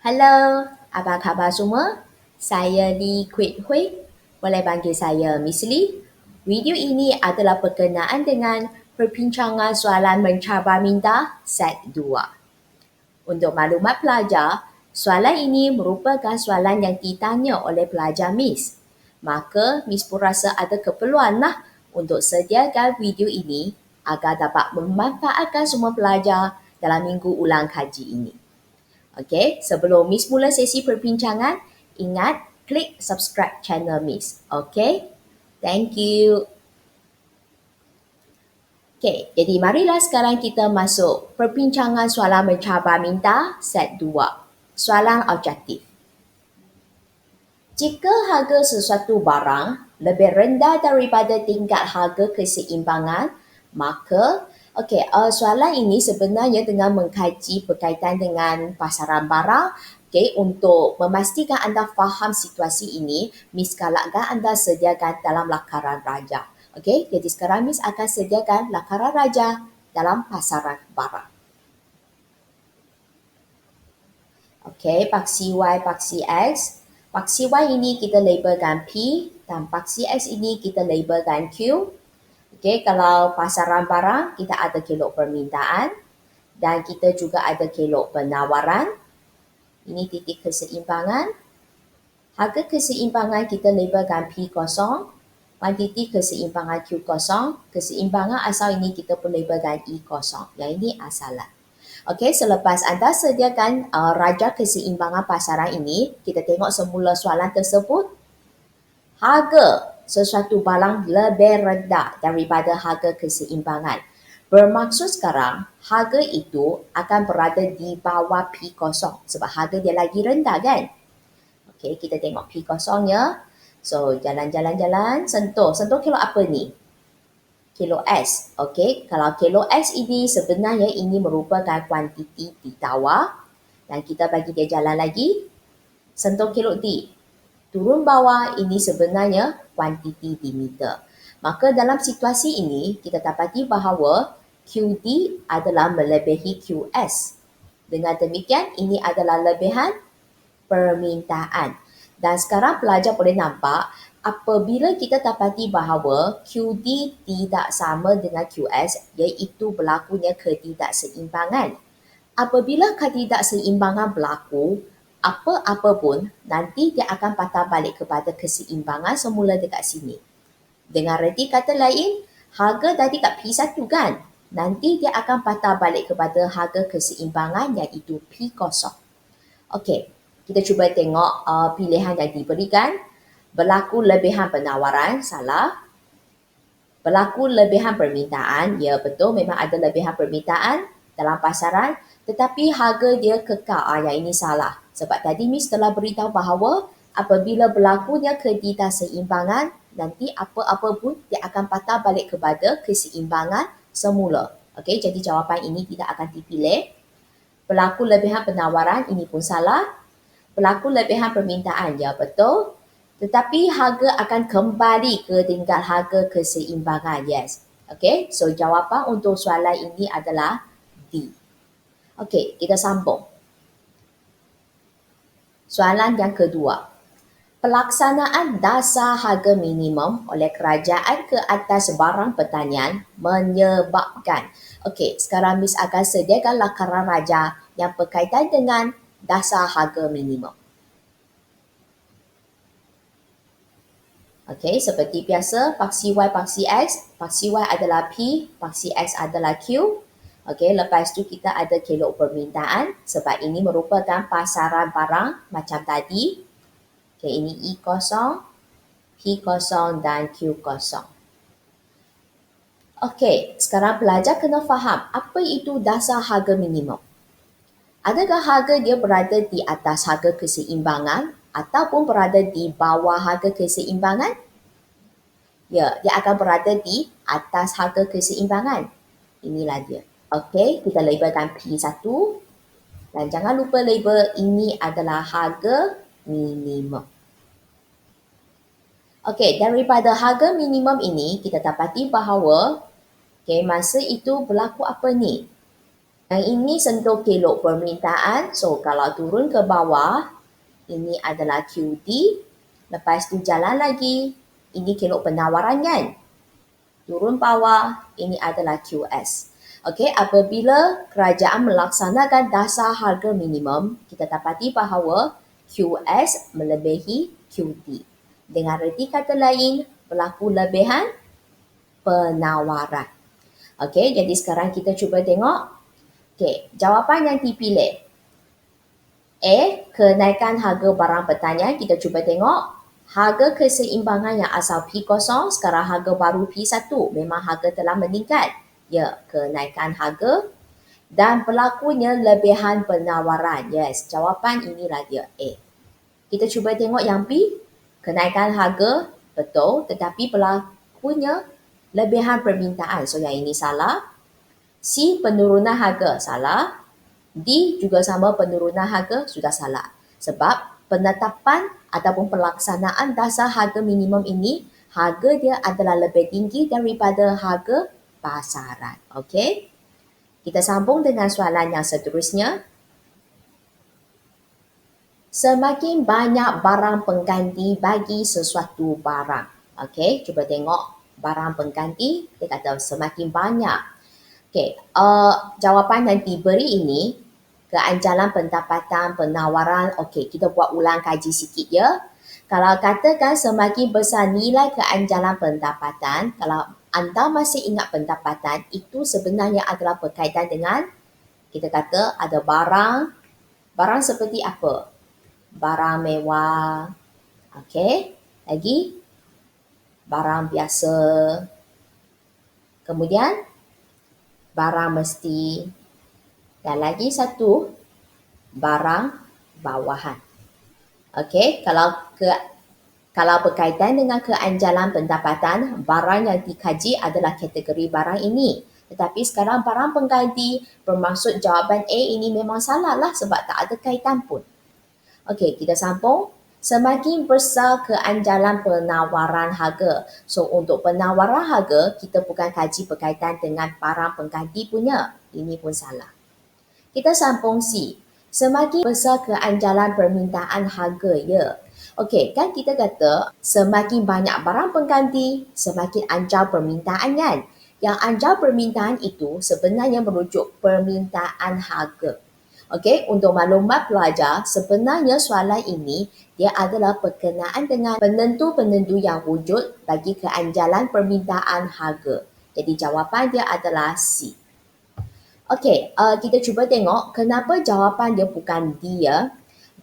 Halo, apa khabar semua? Saya Lee Kwek Hui. Boleh panggil saya Miss Lee. Video ini adalah berkenaan dengan perbincangan soalan mencabar minda set 2. Untuk maklumat pelajar, soalan ini merupakan soalan yang ditanya oleh pelajar Miss. Maka Miss pun rasa ada keperluan lah untuk sediakan video ini agar dapat memanfaatkan semua pelajar dalam minggu ulang kaji ini. Okey, sebelum Miss mula sesi perbincangan, ingat klik subscribe channel Miss. Okey? Thank you. Okey, jadi marilah sekarang kita masuk perbincangan soalan mencabar minda set 2. Soalan objektif. Jika harga sesuatu barang lebih rendah daripada tingkat harga keseimbangan, maka soalan ini sebenarnya dengan mengkaji berkaitan dengan pasaran barang. Untuk memastikan anda faham situasi ini, Miss galakkan anda sediakan dalam lakaran raja. Jadi sekarang Miss akan sediakan lakaran raja dalam pasaran barang. Paksi Y, paksi X. Paksi Y ini kita labelkan P dan paksi X ini kita labelkan Q. Kalau pasaran barang, kita ada kelok permintaan dan kita juga ada kelok penawaran. Ini titik keseimbangan. Harga keseimbangan kita labelkan P0. Kuantiti keseimbangan Q0. Keseimbangan asal ini kita pun labelkan E0. Yang ini asalan. Selepas anda sediakan raja keseimbangan pasaran ini, kita tengok semula soalan tersebut. Harga sesuatu barang lebih rendah daripada harga keseimbangan. Bermaksud sekarang, harga itu akan berada di bawah P0 sebab harga dia lagi rendah kan? Kita tengok P0-nya. So, jalan-jalan-jalan, sentuh. Sentuh kilo apa ni? Kilo S. Kalau kilo S ini sebenarnya ini merupakan kuantiti di tawar. Dan kita bagi dia jalan lagi. Sentuh kilo D. Turun bawah ini sebenarnya kuantiti di meter. Maka dalam situasi ini, kita dapati bahawa QD adalah melebihi QS. Dengan demikian, ini adalah lebihan permintaan. Dan sekarang pelajar boleh nampak apabila kita dapati bahawa QD tidak sama dengan QS, iaitu berlakunya ketidakseimbangan. Apabila ketidakseimbangan berlaku, apa-apa pun nanti dia akan patah balik kepada keseimbangan semula dekat sini. Dengan reti kata lain, harga tadi kat P1 kan? Nanti dia akan patah balik kepada harga keseimbangan iaitu P0. Kita cuba tengok pilihan yang diberikan. Berlaku lebihan penawaran, salah. Berlaku lebihan permintaan, ya betul, memang ada lebihan permintaan dalam pasaran, tetapi harga dia kekal. Yang ini salah. Sebab tadi Miss telah beritahu bahawa apabila berlakunya ketidakseimbangan, nanti apa-apa pun dia akan patah balik kepada keseimbangan semula. Jadi jawapan ini tidak akan dipilih. Berlaku lebihan penawaran, ini pun salah. Berlaku lebihan permintaan, ya betul. Tetapi harga akan kembali ke tingkat harga keseimbangan, yes. So jawapan untuk soalan ini adalah D. Kita sambung. Soalan yang kedua. Pelaksanaan dasar harga minimum oleh kerajaan ke atas barang pertanian menyebabkan. Sekarang Miss akan sediakan lakaran raja yang berkaitan dengan dasar harga minimum. Seperti biasa, paksi Y, paksi X. Paksi Y adalah P, paksi X adalah Q. Lepas tu kita ada kelok permintaan sebab ini merupakan pasaran barang macam tadi. Ini E0, P0 dan Q0. Sekarang pelajar kena faham apa itu dasar harga minimum. Adakah harga dia berada di atas harga keseimbangan ataupun berada di bawah harga keseimbangan? Ya, dia akan berada di atas harga keseimbangan. Inilah dia. Kita labelkan P1 dan jangan lupa label ini adalah harga minimum. Daripada harga minimum ini kita dapati bahawa masa itu berlaku apa ni? Yang ini sentuh kilo permintaan. So, kalau turun ke bawah, ini adalah QD. Lepas tu jalan lagi, ini kilo penawaran kan? Turun bawah, ini adalah QS. Okey, apabila kerajaan melaksanakan dasar harga minimum, kita dapati bahawa QS melebihi QD. Dengan erti kata lain, berlaku lebihan penawaran. Okey, jadi sekarang kita cuba tengok. Okey, jawapan yang dipilih. A, kenaikan harga barang pertanian. Kita cuba tengok. Harga keseimbangan yang asal P0, sekarang harga baru P1. Memang harga telah meningkat. Ya, kenaikan harga. Dan berlakunya lebihan penawaran. Yes, jawapan inilah dia A. Kita cuba tengok yang B. Kenaikan harga, betul. Tetapi berlakunya lebihan permintaan. So, yang ini salah. C, penurunan harga, salah. D juga sama, penurunan harga, sudah salah. Sebab penetapan ataupun pelaksanaan dasar harga minimum ini, harga dia adalah lebih tinggi daripada harga pasaran. Okey? Kita sambung dengan soalan yang seterusnya. Semakin banyak barang pengganti bagi sesuatu barang. Okey, cuba tengok barang pengganti, dia kata semakin banyak. Okey, jawapan yang diberi ini, keanjalan pendapatan, penawaran. Okey, kita buat ulang kaji sikit ya. Kalau katakan semakin besar nilai keanjalan pendapatan, kalau anda masih ingat pendapatan, itu sebenarnya adalah berkaitan dengan, kita kata ada barang. Barang seperti apa? Barang mewah. Okey, lagi barang biasa. Kemudian barang mesti. Dan lagi satu, barang bawahan. Okey, kalau berkaitan dengan keanjalan pendapatan, barang yang dikaji adalah kategori barang ini. Tetapi sekarang barang pengganti, bermaksud jawapan A ini memang salah lah sebab tak ada kaitan pun. Okey, kita sambung. Semakin besar keanjalan penawaran harga. So, untuk penawaran harga, kita bukan kaji berkaitan dengan barang pengganti punya. Ini pun salah. Kita sambung C. Semakin besar keanjalan permintaan harga, ya. Okey, kan kita kata semakin banyak barang pengganti, semakin anjal permintaan kan? Yang anjal permintaan itu sebenarnya merujuk permintaan harga. Okey, untuk maklumat pelajar, sebenarnya soalan ini dia adalah berkenaan dengan penentu-penentu yang wujud bagi keanjalan permintaan harga. Jadi jawapan dia adalah C. Okey, kita cuba tengok kenapa jawapan dia bukan D ya.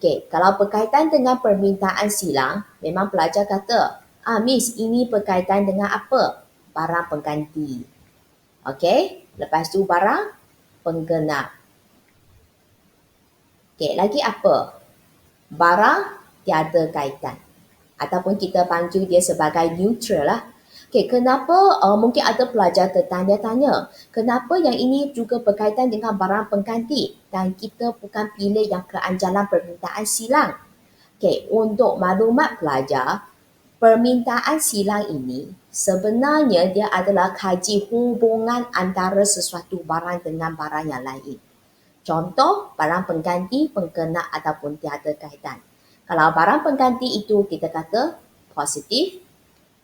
Okey, kalau berkaitan dengan permintaan silang, memang pelajar kata, Miss, ini berkaitan dengan apa? Barang pengganti. Okey, lepas tu barang penggenap. Okey, lagi apa? Barang tiada kaitan. Ataupun kita panggil dia sebagai neutral lah. Okey, kenapa mungkin ada pelajar tertanya-tanya, kenapa yang ini juga berkaitan dengan barang pengganti dan kita bukan pilih yang keanjalan permintaan silang? Okey, untuk maklumat pelajar, permintaan silang ini sebenarnya dia adalah kaji hubungan antara sesuatu barang dengan barang yang lain. Contoh, barang pengganti, penggenap ataupun tiada kaitan. Kalau barang pengganti itu kita kata positif,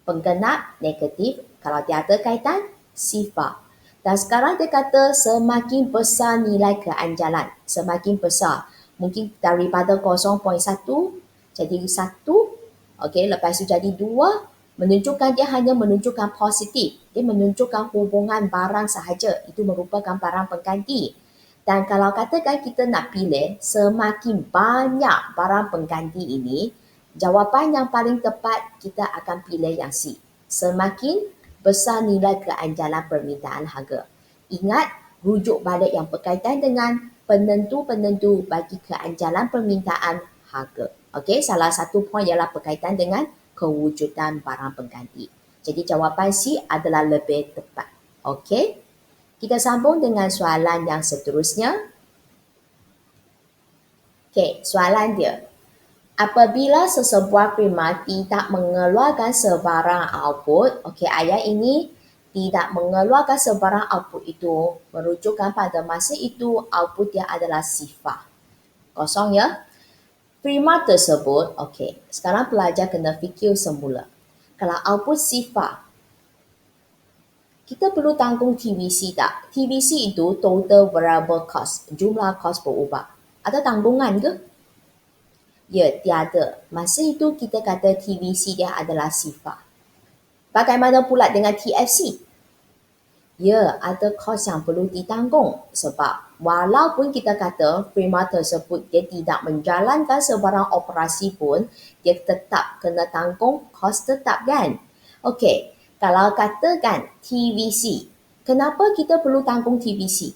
penggenap negatif, kalau tiada kaitan, sifar. Dan sekarang dia kata semakin besar nilai keanjalan, semakin besar. Mungkin daripada 0.1 jadi 1, okey, lepas itu jadi 2, menunjukkan dia hanya menunjukkan positif. Dia menunjukkan hubungan barang sahaja, itu merupakan barang pengganti. Dan kalau katakan kita nak pilih semakin banyak barang pengganti ini, jawapan yang paling tepat kita akan pilih yang C. Semakin besar nilai keanjalan permintaan harga. Ingat, rujuk balik yang berkaitan dengan penentu-penentu bagi keanjalan permintaan harga. Okey, salah satu poin ialah berkaitan dengan kewujudan barang pengganti. Jadi jawapan C adalah lebih tepat. Okey. Kita sambung dengan soalan yang seterusnya. Okey, soalan dia. Apabila sesebuah firma tidak mengeluarkan sebarang output, okey, ayat ini tidak mengeluarkan sebarang output itu merujukkan pada masa itu output dia adalah sifar. Kosong ya. Prima tersebut, okey, sekarang pelajar kena fikir semula. Kalau output sifar, kita perlu tanggung TVC tak? TVC itu total variable cost, jumlah kos berubah. Ada tanggungan ke? Ya, tiada. Masa itu kita kata TVC dia adalah sifar. Bagaimana pula dengan TFC? Ya, ada kos yang perlu ditanggung sebab walaupun kita kata firma tersebut dia tidak menjalankan sebarang operasi pun, dia tetap kena tanggung kos tetap kan? Okey, kalau katakan TVC, kenapa kita perlu tanggung TVC?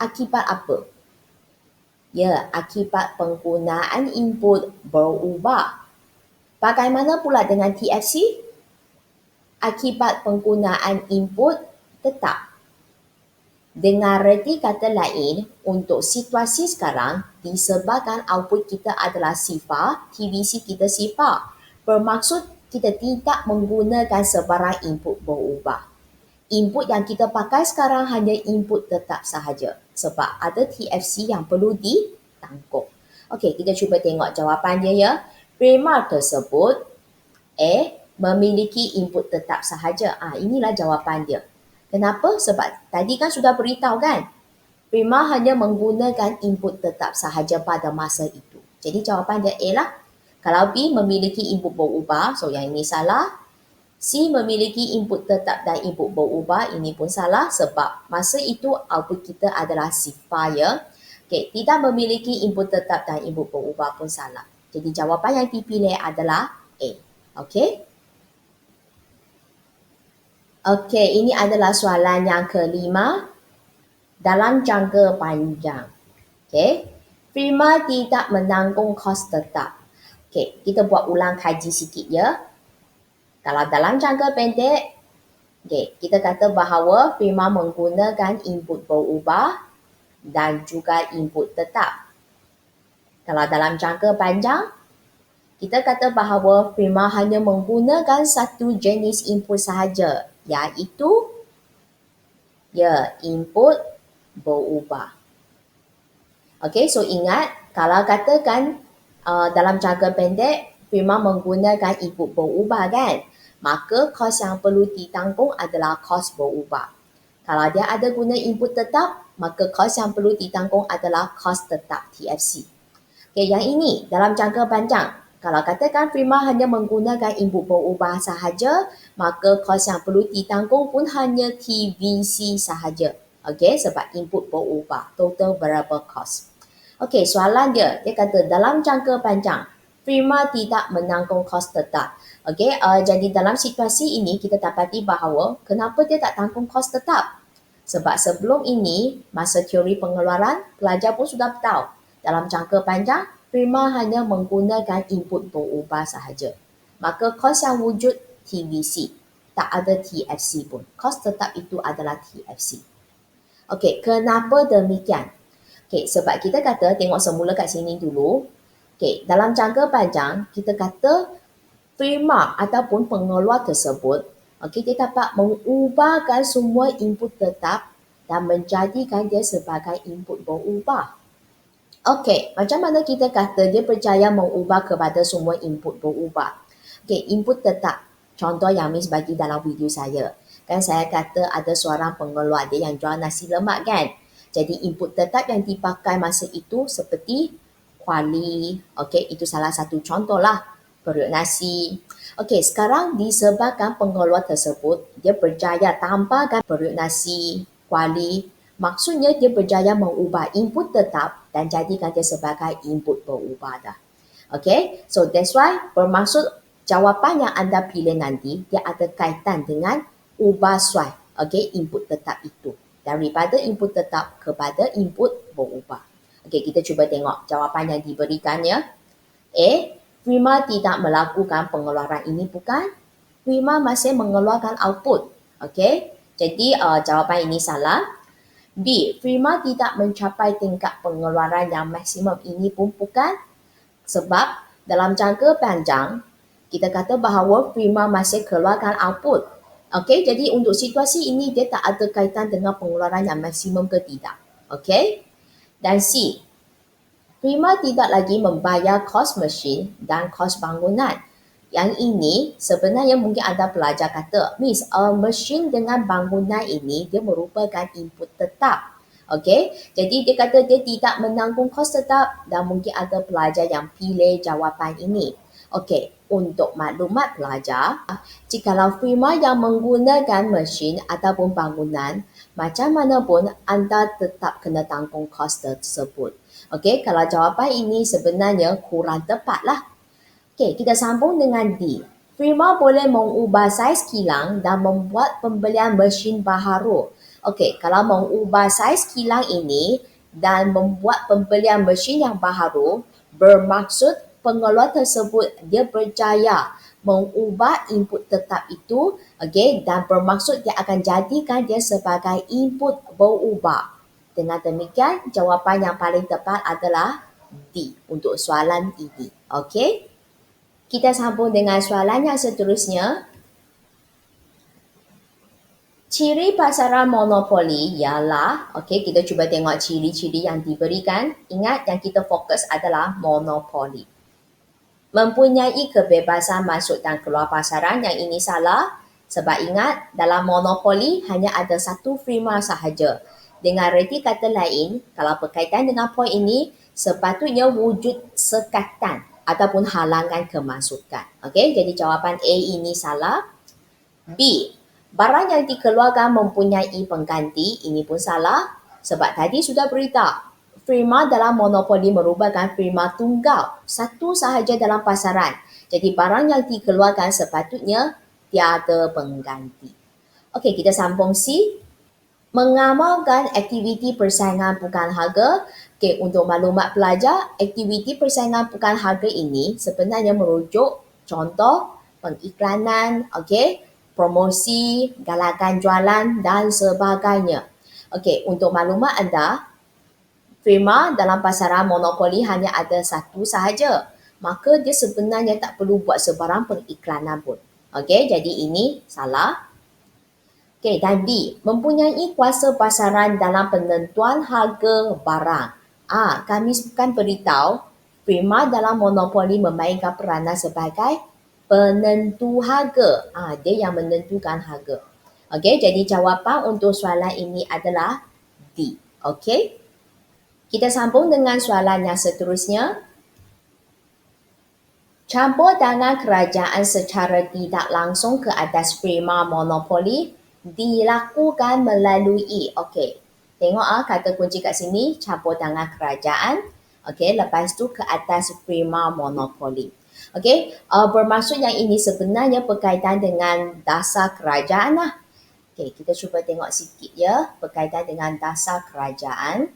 Akibat apa? Ya, akibat penggunaan input berubah. Bagaimana pula dengan TFC? Akibat penggunaan input tetap. Dengan reti kata lain, untuk situasi sekarang, disebabkan output kita adalah sifar, TVC kita sifar. Bermaksud kita tidak menggunakan sebarang input berubah. Input yang kita pakai sekarang hanya input tetap sahaja. Sebab ada TFC yang perlu ditanggung. Okey, kita cuba tengok jawapan dia ya. Prima tersebut memiliki input tetap sahaja. Inilah jawapan dia. Kenapa? Sebab tadi kan sudah beritahu kan, Prima hanya menggunakan input tetap sahaja pada masa itu. Jadi jawapan dia A lah. Kalau B memiliki input berubah, so yang ini salah. C memiliki input tetap dan input berubah, ini pun salah sebab masa itu output kita adalah sifar ya. Okay, tidak memiliki input tetap dan input berubah pun salah. Jadi jawapan yang dipilih adalah A. Okay. Okey, ini adalah soalan yang kelima dalam jangka panjang. Okey, Prima tidak menanggung kos tetap. Okey, kita buat ulang kaji sikit ya. Kalau dalam jangka pendek, okay, kita kata bahawa Prima menggunakan input berubah dan juga input tetap. Kalau dalam jangka panjang, kita kata bahawa Prima hanya menggunakan satu jenis input sahaja, iaitu input berubah. Okey, so ingat kalau katakan dalam jangka pendek Prima menggunakan input berubah kan, maka kos yang perlu ditanggung adalah kos berubah. Kalau dia ada guna input tetap, maka kos yang perlu ditanggung adalah kos tetap TFC. Okey, yang ini dalam jangka panjang. Kalau katakan Prima hanya menggunakan input berubah sahaja, maka kos yang perlu ditanggung pun hanya TVC sahaja. Okey, sebab input berubah, total variable cost. Okey, soalan dia kata dalam jangka panjang, Prima tidak menanggung kos tetap. Okey, jadi dalam situasi ini kita dapati bahawa kenapa dia tak tanggung kos tetap? Sebab sebelum ini, masa teori pengeluaran, pelajar pun sudah tahu. Dalam jangka panjang, Prima hanya menggunakan input berubah sahaja. Maka kos yang wujud TVC, tak ada TFC pun. Kos tetap itu adalah TFC. Okey, kenapa demikian? Okey, sebab kita kata, tengok semula kat sini dulu. Okey, dalam jangka panjang, kita kata Prima ataupun pengeluar tersebut, dia dapat mengubahkan semua input tetap dan menjadikan dia sebagai input berubah. Okey, macam mana kita kata dia berjaya mengubah kepada semua input berubah? Okey, input tetap. Contoh yang Miss bagi dalam video saya. Kan saya kata ada seorang pengeluar dia yang jual nasi lemak kan? Jadi input tetap yang dipakai masa itu seperti kuali. Okey, itu salah satu contoh lah. Periuk nasi. Okey, sekarang disebabkan pengeluar tersebut, dia berjaya tambahkan periuk nasi, kuali. Maksudnya dia berjaya mengubah input tetap dan jadikan dia sebagai input berubah dah. Okey, so that's why bermaksud jawapan yang anda pilih nanti, dia ada kaitan dengan ubah suai, input tetap itu. Daripada input tetap kepada input berubah. Okey, kita cuba tengok jawapan yang diberikan ya. A, Prima tidak melakukan pengeluaran ini bukan? Prima masih mengeluarkan output. Okey, jadi jawapan ini salah. B, Prima tidak mencapai tingkat pengeluaran yang maksimum ini pun bukan. Sebab dalam jangka panjang, kita kata bahawa Prima masih keluarkan output. Okey, jadi untuk situasi ini dia tak ada kaitan dengan pengeluaran yang maksimum ke tidak. Okey? Dan C, Prima tidak lagi membayar kos mesin dan kos bangunan. Yang ini sebenarnya mungkin anda pelajar kata, Miss, mesin dengan bangunan ini dia merupakan input tetap. Okey, jadi dia kata dia tidak menanggung kos tetap dan mungkin ada pelajar yang pilih jawapan ini. Okey, untuk maklumat pelajar, jikalau firma yang menggunakan mesin ataupun bangunan, macam mana pun anda tetap kena tanggung kos tersebut. Okey, kalau jawapan ini sebenarnya kurang tepat lah. Okey, kita sambung dengan D. Firma boleh mengubah saiz kilang dan membuat pembelian mesin baharu. Okey, kalau mengubah saiz kilang ini dan membuat pembelian mesin yang baharu, bermaksud pengeluar tersebut dia berjaya mengubah input tetap itu, okey, dan bermaksud dia akan jadikan dia sebagai input berubah. Dengan demikian, jawapan yang paling tepat adalah D untuk soalan ini. Okey? Kita sambung dengan soalan yang seterusnya. Ciri pasaran monopoli ialah, okey, kita cuba tengok ciri-ciri yang diberikan. Ingat yang kita fokus adalah monopoli. Mempunyai kebebasan masuk dan keluar pasaran, yang ini salah. Sebab ingat, dalam monopoli hanya ada satu firma sahaja. Dengan reti kata lain, kalau berkaitan dengan poin ini, sepatutnya wujud sekatan ataupun halangan kemasukan. Okey, jadi jawapan A ini salah. B, barang yang dikeluarkan mempunyai pengganti, ini pun salah. Sebab tadi sudah beritahu, firma dalam monopoli merupakan firma tunggal, satu sahaja dalam pasaran. Jadi barang yang dikeluarkan sepatutnya tiada pengganti. Okey, kita sambung C. Mengamalkan aktiviti persaingan bukan harga. Okay, untuk maklumat pelajar, aktiviti persaingan bukan harga ini sebenarnya merujuk contoh pengiklanan, okay, promosi, galakan jualan dan sebagainya. Okay, untuk maklumat anda, firma dalam pasaran monopoli hanya ada satu sahaja. Maka dia sebenarnya tak perlu buat sebarang pengiklanan pun. Okay, jadi ini salah. Okey, dan D, mempunyai kuasa pasaran dalam penentuan harga barang. Kami kan beritahu, firma dalam monopoli memainkan peranan sebagai penentu harga. Dia yang menentukan harga. Okey, jadi jawapan untuk soalan ini adalah D. Okey, kita sambung dengan soalan yang seterusnya. Campur tangan kerajaan secara tidak langsung ke atas firma monopoli dilakukan melalui, okey, tengok kata kunci kat sini, campur tangan kerajaan, okey, lepas tu ke atas firma monopoli. Okey, bermaksud yang ini sebenarnya berkaitan dengan dasar kerajaan lah. Okey, kita cuba tengok sikit ya, berkaitan dengan dasar kerajaan.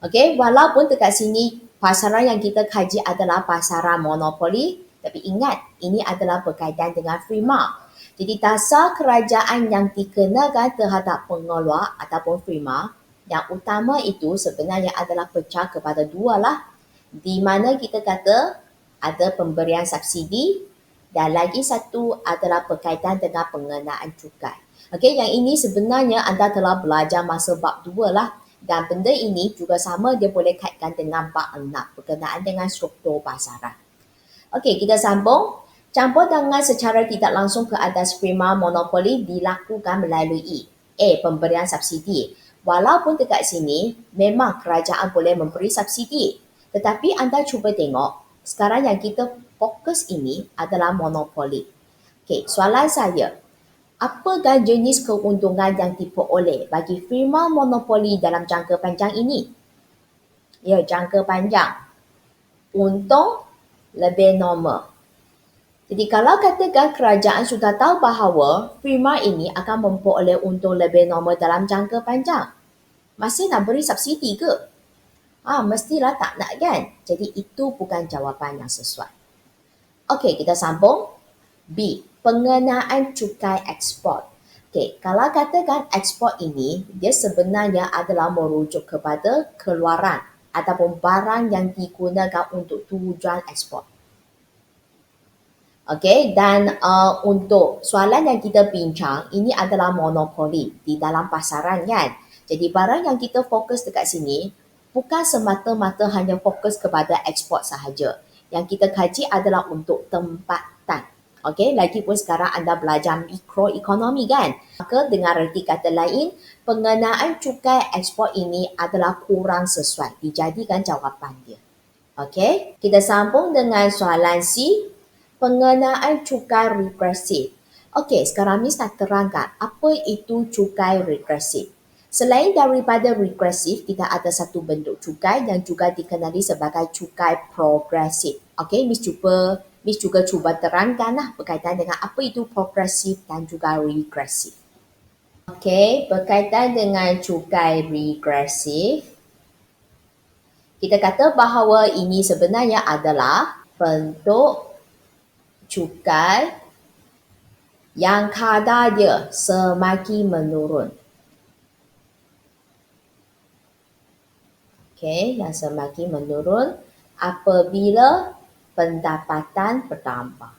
Okey, walaupun dekat sini pasaran yang kita kaji adalah pasaran monopoli, tapi ingat, ini adalah berkaitan dengan firma. Jadi dasar kerajaan yang dikenakan terhadap pengeluar ataupun firma, yang utama itu sebenarnya adalah pecah kepada dua lah. Di mana kita kata ada pemberian subsidi dan lagi satu adalah berkaitan dengan pengenaan cukai. Okey, yang ini sebenarnya anda telah belajar masa bab 2 lah. Dan benda ini juga sama, dia boleh kaitkan dengan bab 6 berkenaan dengan struktur pasaran. Okey, kita sambung. Campur tangan secara tidak langsung ke atas firma monopoli dilakukan melalui A. Pemberian subsidi. Walaupun dekat sini memang kerajaan boleh memberi subsidi, tetapi anda cuba tengok, sekarang yang kita fokus ini adalah monopoli. Okey, soalan saya, apakah jenis keuntungan yang diperoleh bagi firma monopoli dalam jangka panjang ini? Ya, jangka panjang. Untung lebih normal. Jadi kalau katakan kerajaan sudah tahu bahawa firma ini akan memperoleh untung lebih normal dalam jangka panjang, masih nak beri subsidi ke? Mestilah tak nak kan? Jadi itu bukan jawapan yang sesuai. Okey, kita sambung. B. Pengenaan cukai ekspor. Okey, kalau katakan ekspor ini, dia sebenarnya adalah merujuk kepada keluaran ataupun barang yang digunakan untuk tujuan ekspor. Okey, dan untuk soalan yang kita bincang, ini adalah monopoli di dalam pasaran kan. Jadi barang yang kita fokus dekat sini bukan semata-mata hanya fokus kepada ekspor sahaja. Yang kita kaji adalah untuk tempatan. Okey, lagipun sekarang anda belajar mikroekonomi kan. Maka dengan reti kata lain, pengenaan cukai ekspor ini adalah kurang sesuai. Dijadikan jawapan dia. Okey, kita sambung dengan soalan C. Pengenaan cukai regresif. Okey, sekarang Miss nak terangkan apa itu cukai regresif. Selain daripada regresif, kita ada satu bentuk cukai yang juga dikenali sebagai cukai progresif. Okey, Miss juga cuba terangkanlah berkaitan dengan apa itu progresif dan juga regresif. Okey, berkaitan dengan cukai regresif, kita kata bahawa ini sebenarnya adalah bentuk cukai yang kadar dia semakin menurun. Okey, yang semakin menurun apabila pendapatan bertambah.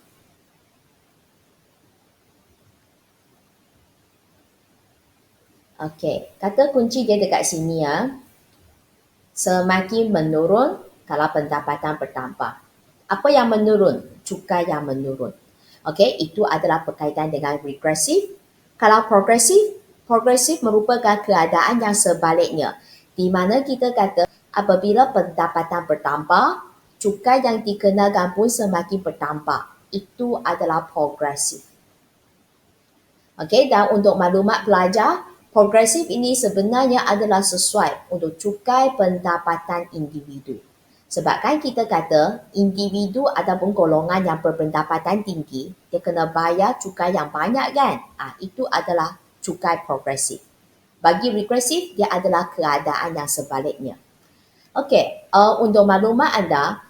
Okey, kata kunci dia dekat sini ya. Semakin menurun kalau pendapatan bertambah. Apa yang menurun? Cukai yang menurun. Okey, itu adalah berkaitan dengan regresif. Kalau progresif merupakan keadaan yang sebaliknya. Di mana kita kata apabila pendapatan bertambah, cukai yang dikenakan pun semakin bertambah. Itu adalah progresif. Okey, dan untuk maklumat pelajar, progresif ini sebenarnya adalah sesuai untuk cukai pendapatan individu. Sebab kan kita kata individu ataupun golongan yang berpendapatan tinggi, dia kena bayar cukai yang banyak kan? Itu adalah cukai progresif. Bagi regresif, dia adalah keadaan yang sebaliknya. Okey, untuk maklumat anda,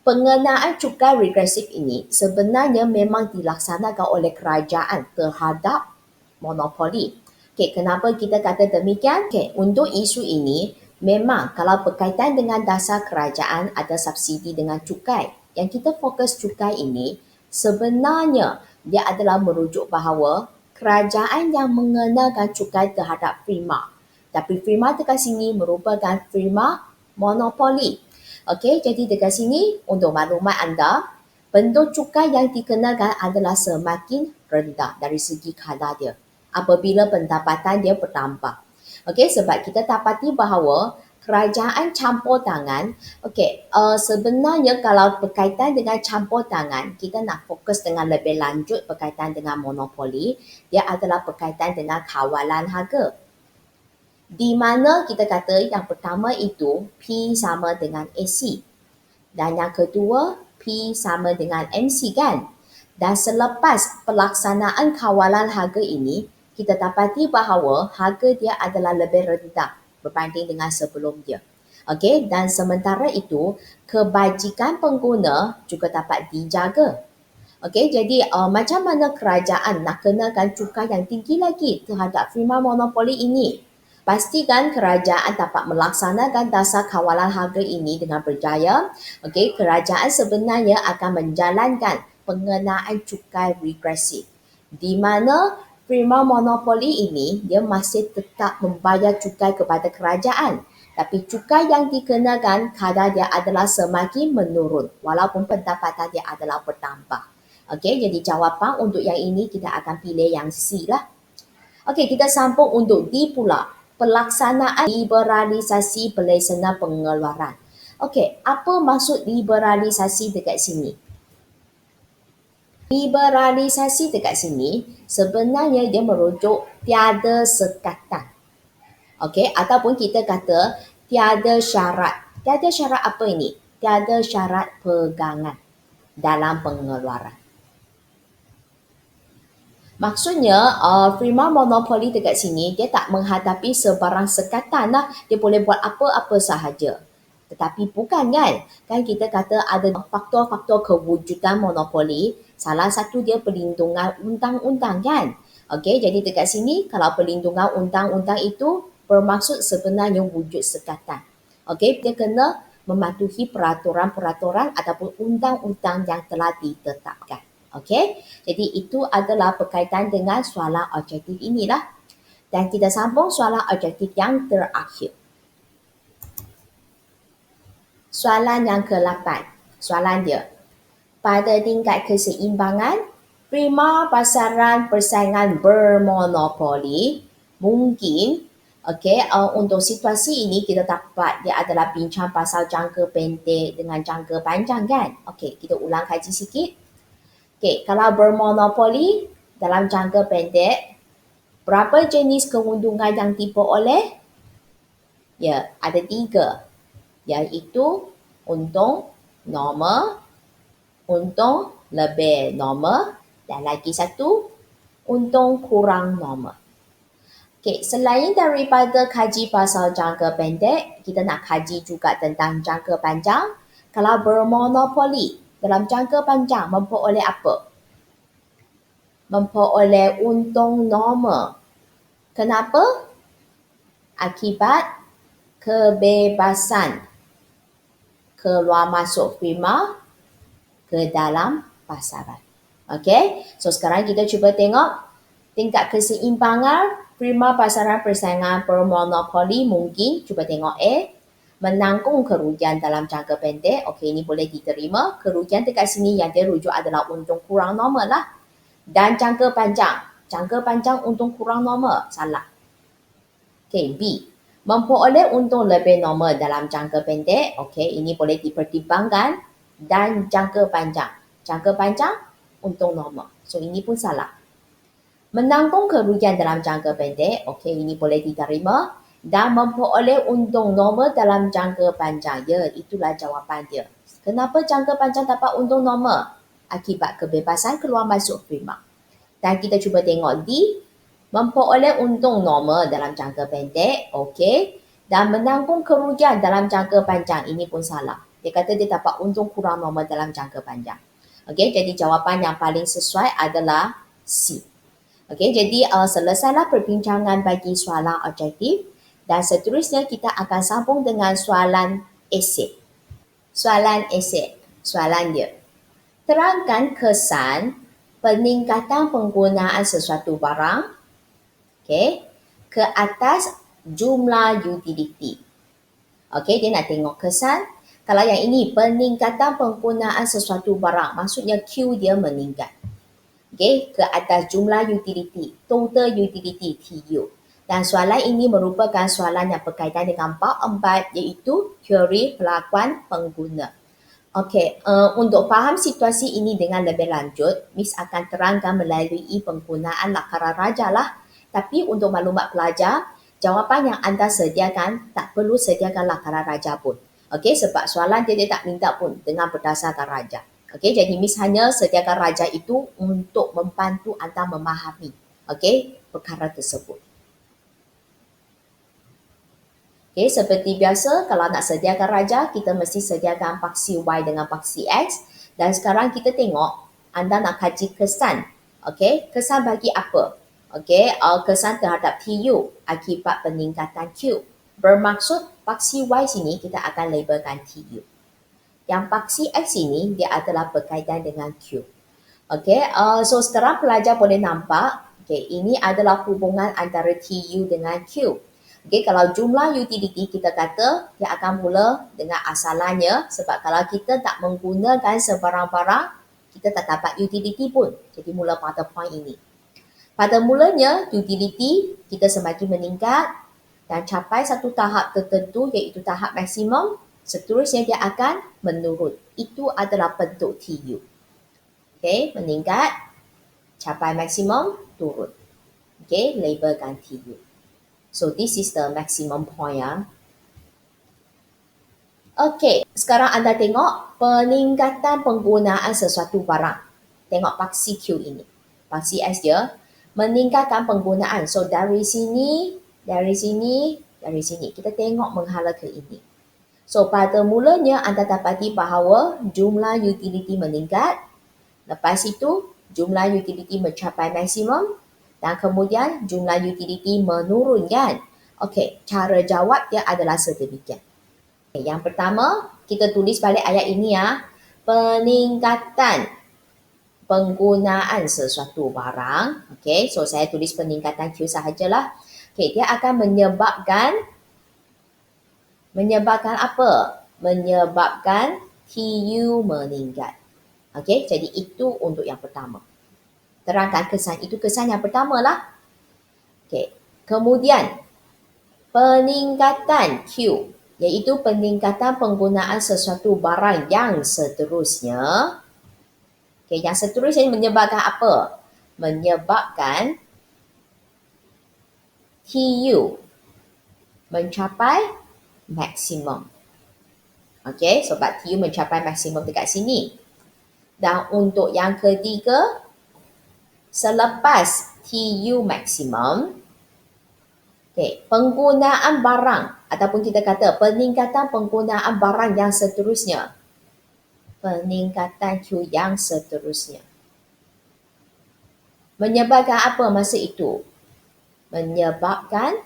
pengenaan cukai regresif ini sebenarnya memang dilaksanakan oleh kerajaan terhadap monopoli. Okey, kenapa kita kata demikian? Okey, untuk isu ini, memang kalau berkaitan dengan dasar kerajaan ada subsidi dengan cukai. Yang kita fokus cukai ini, sebenarnya dia adalah merujuk bahawa kerajaan yang mengenakan cukai terhadap firma. Tapi firma dekat sini merupakan firma monopoli. Okey, jadi dekat sini untuk maklumat anda, bentuk cukai yang dikenakan adalah semakin rendah dari segi kadar dia apabila pendapatan dia bertambah. Okey, sebab kita dapati bahawa kerajaan campur tangan, okey, sebenarnya kalau berkaitan dengan campur tangan, kita nak fokus dengan lebih lanjut berkaitan dengan monopoli, dia adalah berkaitan dengan kawalan harga. Di mana kita kata yang pertama itu P sama dengan AC. Dan yang kedua, P sama dengan MC kan? Dan selepas pelaksanaan kawalan harga ini, kita dapati bahawa harga dia adalah lebih rendah berbanding dengan sebelum dia. Okey, dan sementara itu, kebajikan pengguna juga dapat dijaga. Okey, jadi macam mana kerajaan nak kenakan cukai yang tinggi lagi terhadap firma monopoli ini? Pastikan kerajaan dapat melaksanakan dasar kawalan harga ini dengan berjaya. Okey, kerajaan sebenarnya akan menjalankan pengenaan cukai regresif. Di mana firma monopoli ini dia masih tetap membayar cukai kepada kerajaan. Tapi cukai yang dikenakan kadar dia adalah semakin menurun walaupun pendapatan dia adalah bertambah. Okey, jadi jawapan untuk yang ini kita akan pilih yang C lah. Okey, kita sambung untuk D pula. Pelaksanaan liberalisasi pelesenan pengeluaran. Okey, apa maksud liberalisasi dekat sini? Liberalisasi dekat sini sebenarnya dia merujuk tiada sekatan. Okey, ataupun kita kata tiada syarat. Tiada syarat apa ini? Tiada syarat pegangan dalam pengeluaran. Maksudnya, firma monopoli dekat sini, dia tak menghadapi sebarang sekatan lah. Dia boleh buat apa-apa sahaja. Tetapi bukan kan? Kan kita kata ada faktor-faktor kewujudan monopoli. Salah satu dia perlindungan undang-undang kan? Okey, jadi dekat sini, kalau perlindungan undang-undang itu bermaksud sebenarnya wujud sekatan. Okey, dia kena mematuhi peraturan-peraturan ataupun undang-undang yang telah ditetapkan. Okey, jadi itu adalah berkaitan dengan soalan objektif inilah. Dan kita sambung soalan objektif yang terakhir. Soalan yang ke-8. Soalan dia. Pada tingkat keseimbangan, prima pasaran persaingan bermonopoli mungkin untuk situasi ini kita dapat dia adalah bincang pasal jangka pendek dengan jangka panjang kan. Okey, kita ulang kaji sikit. Okey, kalau bermonopoli dalam jangka pendek, berapa jenis keuntungan yang diperoleh? Ya, ada 3, iaitu untung normal, untung lebih normal dan lagi satu untung kurang normal. Okey, selain daripada kaji pasal jangka pendek, kita nak kaji juga tentang jangka panjang. Kalau bermonopoli dalam jangka panjang memperoleh apa? Memperoleh untung normal. Kenapa? Akibat kebebasan keluar masuk prima ke dalam pasaran. Okey, so sekarang kita cuba tengok tingkat keseimbangan prima pasaran persaingan bermonopoli mungkin. Cuba tengok A. Menanggung kerugian dalam jangka pendek. Okey, ini boleh diterima. Kerugian dekat sini yang dia rujuk adalah untung kurang normal lah. Dan jangka panjang. Jangka panjang untung kurang normal. Salah. Okey, B. Memperoleh untung lebih normal dalam jangka pendek. Okey, ini boleh dipertimbangkan. Dan jangka panjang. Jangka panjang, untung normal. So, ini pun salah. Menanggung kerugian dalam jangka pendek. Okey, ini boleh diterima. Dan memperoleh untung normal dalam jangka panjang. Ya, itulah jawapan dia. Kenapa jangka panjang dapat untung normal? Akibat kebebasan keluar masuk prima. Dan kita cuba tengok D. Memperoleh untung normal dalam jangka pendek. Okey. Dan menanggung kerugian dalam jangka panjang. Ini pun salah. Dia kata dia dapat untung kurang normal dalam jangka panjang. Okey, jadi jawapan yang paling sesuai adalah C. Okey, jadi selesailah perbincangan bagi soalan objektif. Dan seterusnya kita akan sambung dengan soalan esei. Soalan esei. Soalan dia. Terangkan kesan peningkatan penggunaan sesuatu barang ke atas jumlah utility. Okey, dia nak tengok kesan. Kalau yang ini peningkatan penggunaan sesuatu barang, maksudnya Q dia meningkat. Okey, ke atas jumlah utility, total utility TU. Dan soalan ini merupakan soalan yang berkaitan dengan bab 4 iaitu teori pelakuan pengguna. Okey, untuk faham situasi ini dengan lebih lanjut, Miss akan terangkan melalui penggunaan lakaran raja lah. Tapi untuk maklumat pelajar, jawapan yang anda sediakan tak perlu sediakan lakaran raja pun. Okey, sebab soalan dia tak minta pun dengan berdasarkan raja. Okey, jadi Miss hanya sediakan raja itu untuk membantu anda memahami perkara tersebut. Okey, seperti biasa kalau nak sediakan raja, kita mesti sediakan paksi Y dengan paksi X. Dan sekarang kita tengok anda nak kaji kesan. Okey, kesan bagi apa? Okey, kesan terhadap TU akibat peningkatan Q. Bermaksud paksi Y sini kita akan labelkan TU. Yang paksi X ini dia adalah berkaitan dengan Q. Okey, so sekarang pelajar boleh nampak, ini adalah hubungan antara TU dengan Q. Okey, kalau jumlah utility kita kata dia akan mula dengan asalannya sebab kalau kita tak menggunakan sebarang barang, kita tak dapat utility pun. Jadi mula pada point ini. Pada mulanya utility kita semakin meningkat dan capai satu tahap tertentu iaitu tahap maksimum, seterusnya dia akan menurun. Itu adalah bentuk TU. Okey, meningkat, capai maksimum, turun. Okey, labelkan TU. So this is the maximum point ya. Okey, sekarang anda tengok peningkatan penggunaan sesuatu barang. Tengok paksi Q ini. Paksi S dia meningkatkan penggunaan. So dari sini, dari sini, dari sini. Kita tengok menghala ke ini. So pada mulanya anda dapati bahawa jumlah utility meningkat. Lepas itu jumlah utility mencapai maksimum. Dan kemudian jumlah utility menurun kan. Okey, cara jawab dia adalah sedemikian. Okay, yang pertama, kita tulis balik ayat ini ya. Peningkatan penggunaan sesuatu barang. Okay, so saya tulis peningkatan Q sahajalah. Okay, dia akan menyebabkan apa? Menyebabkan TU meningkat. Okay, jadi itu untuk yang pertama. Terangkan kesan, itu kesan yang pertama lah. Okay, kemudian peningkatan Q, iaitu peningkatan penggunaan sesuatu barang yang seterusnya. Okay, yang seterusnya menyebabkan apa? Menyebabkan TU mencapai maksimum. Okay, sebab TU mencapai maksimum dekat sini. Dan untuk yang ketiga, selepas TU maksimum, okay, penggunaan barang ataupun kita kata peningkatan penggunaan barang yang seterusnya. Peningkatan Q yang seterusnya. Menyebabkan apa masa itu? Menyebabkan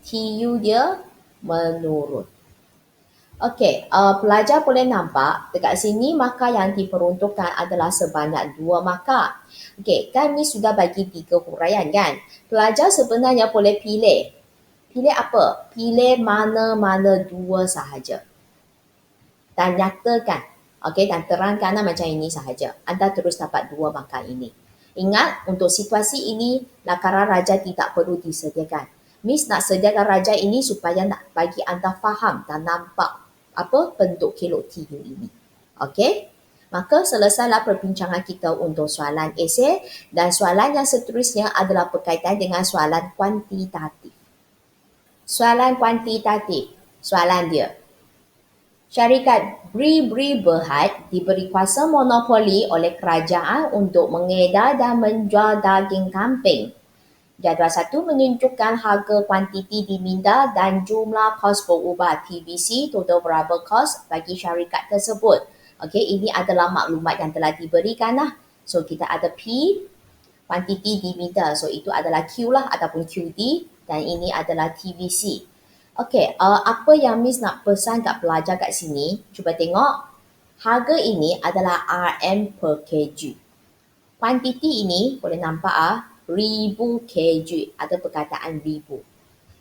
TU dia menurun. Okey, pelajar boleh nampak dekat sini markah yang diperuntukkan adalah sebanyak 2 markah. Okey, kan ni sudah bagi 3 huraian kan? Pelajar sebenarnya boleh pilih. Pilih apa? Pilih mana-mana 2 sahaja. Dan nyatakan. Okey, dan terangkanlah macam ini sahaja. Anda terus dapat 2 markah ini. Ingat, untuk situasi ini, lakaran raja tidak perlu disediakan. Miss nak sediakan raja ini supaya nak bagi anda faham dan nampak apa bentuk kelok TU ini. Okey? Maka selesailah perbincangan kita untuk soalan esei dan soalan yang seterusnya adalah berkaitan dengan soalan kuantitatif. Soalan kuantitatif. Soalan dia. Syarikat Bri Berhad diberi kuasa monopoli oleh kerajaan untuk mengedar dan menjual daging kambing. Jadual 1 menunjukkan harga kuantiti diminda dan jumlah kos berubah TBC, total variable cost bagi syarikat tersebut. Okey, ini adalah maklumat yang telah diberikan lah. So, kita ada P, kuantiti diminda. So, itu adalah Q lah ataupun QD dan ini adalah TBC. Okey, apa yang Miss nak pesan kat pelajar kat sini? Cuba tengok. Harga ini adalah RM per kg. Kuantiti ini boleh nampak ribu kg, ada perkataan ribu.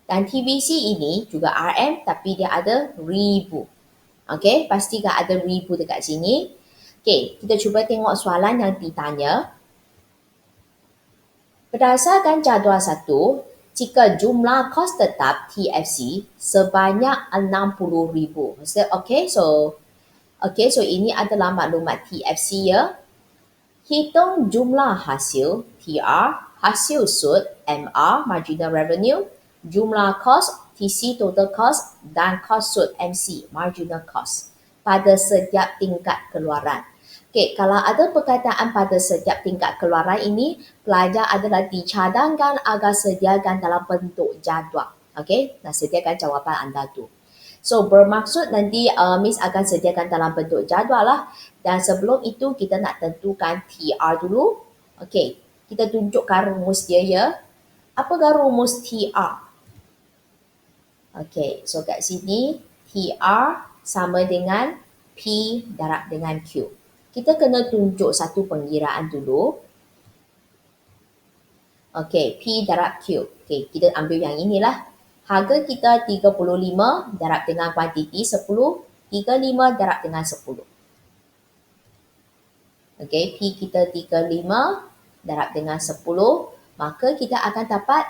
Dan TBC ini juga RM tapi dia ada ribu. Okey, pastikan ada ribu dekat sini. Okey, kita cuba tengok soalan yang ditanya. Berdasarkan jadual 1, jika jumlah kos tetap TFC sebanyak 60,000. Okey, so ini adalah maklumat TFC ya. Hitung jumlah hasil TR, hasil sud MR, marginal revenue, jumlah kos TC, total cost dan kos sud MC, marginal cost pada setiap tingkat keluaran. Okey, kalau ada perkataan pada setiap tingkat keluaran ini, pelajar adalah dicadangkan agar sediakan dalam bentuk jadual. Okey, nah sediakan jawapan anda tu. So, bermaksud nanti Miss akan sediakan dalam bentuk jadual lah. Dan sebelum itu, kita nak tentukan TR dulu. Okey, kita tunjukkan rumus dia ya. Apakah rumus TR? Okey, so kat sini TR sama dengan P darab dengan Q. Kita kena tunjuk satu pengiraan dulu. Okey, P darab Q. Okey, kita ambil yang inilah. Harga kita 35 darab dengan kuantiti 10, 35 darab dengan 10. Okey, P kita 35 darab dengan 10, maka kita akan dapat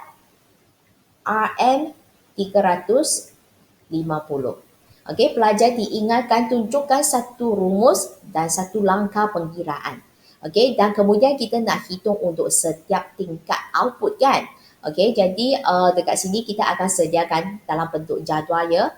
RM 350. Okey, pelajar diingatkan tunjukkan satu rumus dan satu langkah pengkiraan. Okey, dan kemudian kita nak hitung untuk setiap tingkat output kan. Okey, jadi dekat sini kita akan sediakan dalam bentuk jadual ya.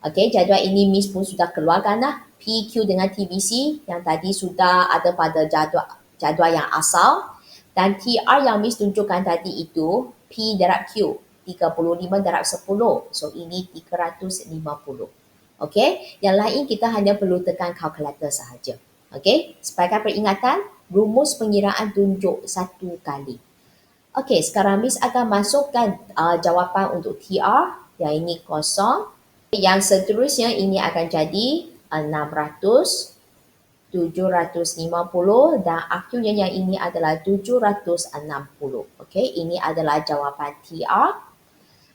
Okey, jadual ini Miss pun sudah keluarkan lah. PQ dengan TBC yang tadi sudah ada pada jadual yang asal. Dan TR yang Miss tunjukkan tadi itu P darab Q, 35 darab 10. So, ini 350. Okey, yang lain kita hanya perlu tekan kalkulator sahaja. Okey, sebagai peringatan, rumus pengiraan tunjuk satu kali. Okey, sekarang Miss akan masukkan jawapan untuk TR, yang ini kosong. Yang seterusnya ini akan jadi 600, 750 dan akhirnya yang ini adalah 760. Okey, ini adalah jawapan TR.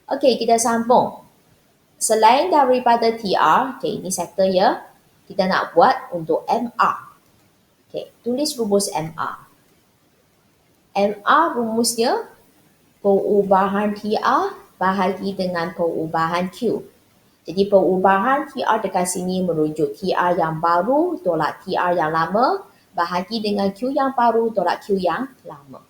Okey, kita sambung. Selain daripada TR, okey, ini sektor ya, kita nak buat untuk MR. Okey, tulis rumus MR. MR rumusnya perubahan TR bahagi dengan perubahan Q. Jadi perubahan TR dekat sini merujuk TR yang baru tolak TR yang lama bahagi dengan Q yang baru tolak Q yang lama.